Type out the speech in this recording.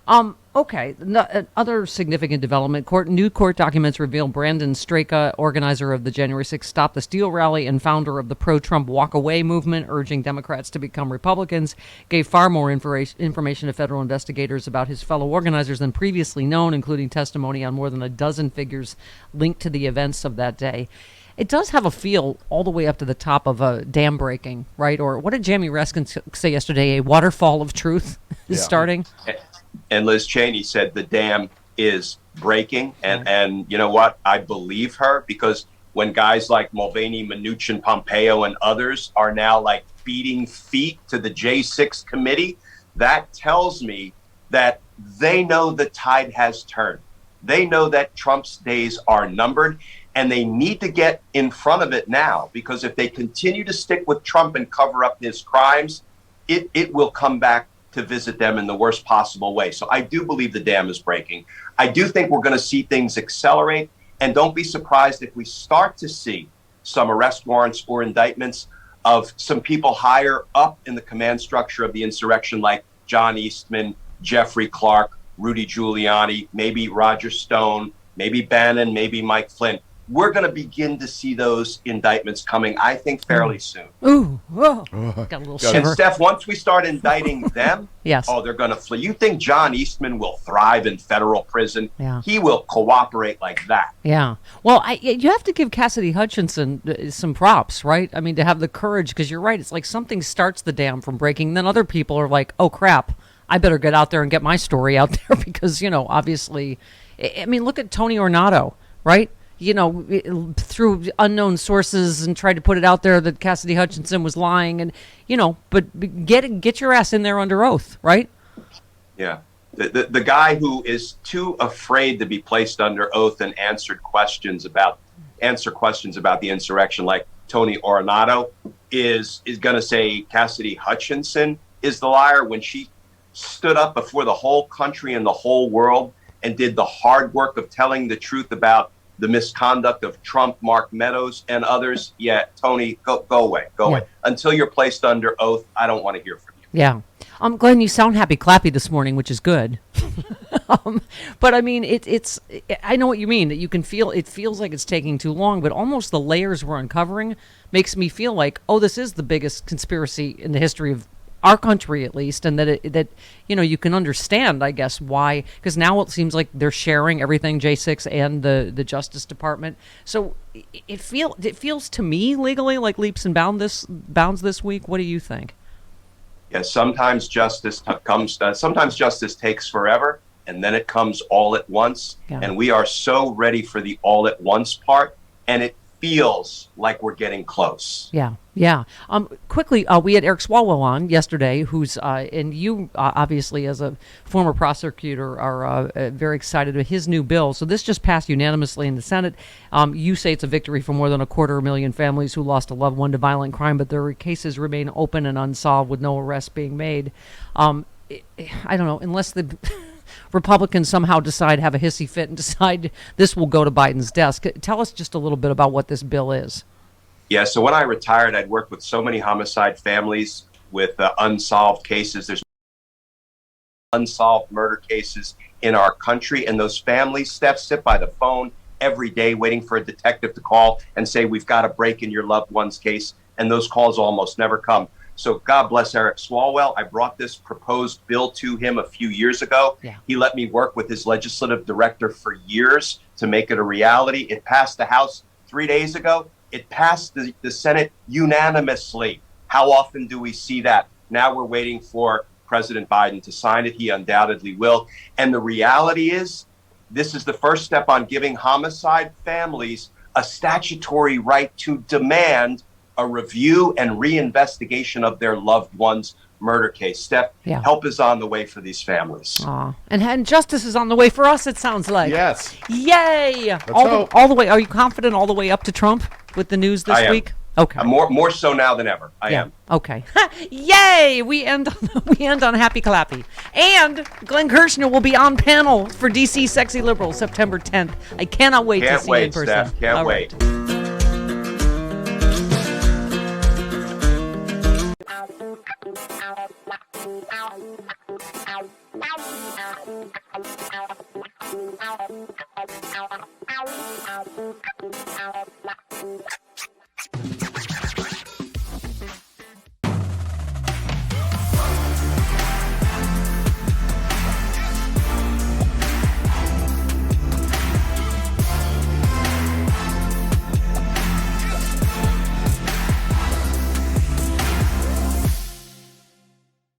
Okay. Other significant development. New court documents reveal Brandon Straka, organizer of the January 6th Stop the Steal rally and founder of the pro-Trump walk away movement, urging Democrats to become Republicans, gave far more information to federal investigators about his fellow organizers than previously known, including testimony on more than a dozen figures linked to the events of that day. It does have a feel all the way up to the top of a dam breaking, right? Or what did Jamie Raskin say yesterday? A waterfall of truth is starting. And Liz Cheney said the dam is breaking. And you know what? I believe her, because when guys like Mulvaney, Mnuchin, Pompeo, and others are now like beating feet to the J6 committee, that tells me that they know the tide has turned. They know that Trump's days are numbered, and they need to get in front of it now, because if they continue to stick with Trump and cover up his crimes, it will come back to visit them in the worst possible way. So I do believe the dam is breaking. I do think we're going to see things accelerate. And don't be surprised if we start to see some arrest warrants or indictments of some people higher up in the command structure of the insurrection, like John Eastman, Jeffrey Clark, Rudy Giuliani, maybe Roger Stone, maybe Bannon, maybe Mike Flynn. We're going to begin to see those indictments coming, I think, fairly soon. Ooh, whoa. Got a little shiver. And Steph, once we start indicting them, yes. Oh, they're going to flee. You think John Eastman will thrive in federal prison? Yeah. He will cooperate like that. Yeah. Well, you have to give Cassidy Hutchinson some props, right? I mean, to have the courage, because you're right. It's like something starts the dam from breaking. Then other people are like, oh, crap, I better get out there and get my story out there because, obviously, I mean, look at Tony Ornato, right? Through unknown sources and tried to put it out there that Cassidy Hutchinson was lying and, but get your ass in there under oath, right? Yeah. The guy who is too afraid to be placed under oath and answer questions about the insurrection, like Tony Ornato, is going to say Cassidy Hutchinson is the liar when she stood up before the whole country and the whole world and did the hard work of telling the truth about the misconduct of Trump, Mark Meadows, and others. Yeah, Tony, go away. Go away. Until you're placed under oath, I don't want to hear from you. Yeah. Glenn, you sound happy clappy this morning, which is good. But I mean, it's I know what you mean, that you can feel, it feels like it's taking too long, but almost the layers we're uncovering makes me feel like, oh, this is the biggest conspiracy in the history of our country, at least, and that you can understand, I guess, why, because now it seems like they're sharing everything, J6 and the Justice Department. So it feels to me legally like leaps and bounds this week. What do you think? Yeah, sometimes justice sometimes justice takes forever, and then it comes all at once. Yeah. And we are so ready for the all at once part, and it feels like we're getting close. Yeah. Quickly, we had Eric Swalwell on yesterday, who's and you obviously, as a former prosecutor, are very excited about his new bill. So this just passed unanimously in the Senate. You say it's a victory for more than 250,000 families who lost a loved one to violent crime, but their cases remain open and unsolved with no arrests being made. I don't know, unless the Republicans somehow have a hissy fit and decide this will go to Biden's desk. Tell us just a little bit about what this bill is. Yeah, so when I retired, I'd worked with so many homicide families with unsolved cases. There's unsolved murder cases in our country, and those families, Steph, sit by the phone every day waiting for a detective to call and say, we've got a break in your loved one's case, and those calls almost never come. So God bless Eric Swalwell. I brought this proposed bill to him a few years ago. Yeah. He let me work with his legislative director for years to make it a reality. It passed the House 3 days ago. It passed the Senate unanimously. How often do we see that? Now we're waiting for President Biden to sign it. He undoubtedly will. And the reality is, this is the first step on giving homicide families a statutory right to demand a review and reinvestigation of their loved one's murder case. Steph, help is on the way for these families. And justice is on the way for us, it sounds like. Yes. Yay! All the way. Are you confident all the way up to Trump with the news this week? Okay. More so now than ever. I am. Okay. Yay! We end on happy clappy. And Glenn Kirschner will be on panel for DC Sexy Liberals September 10th. I cannot wait to see you in person. Steph. Can't wait.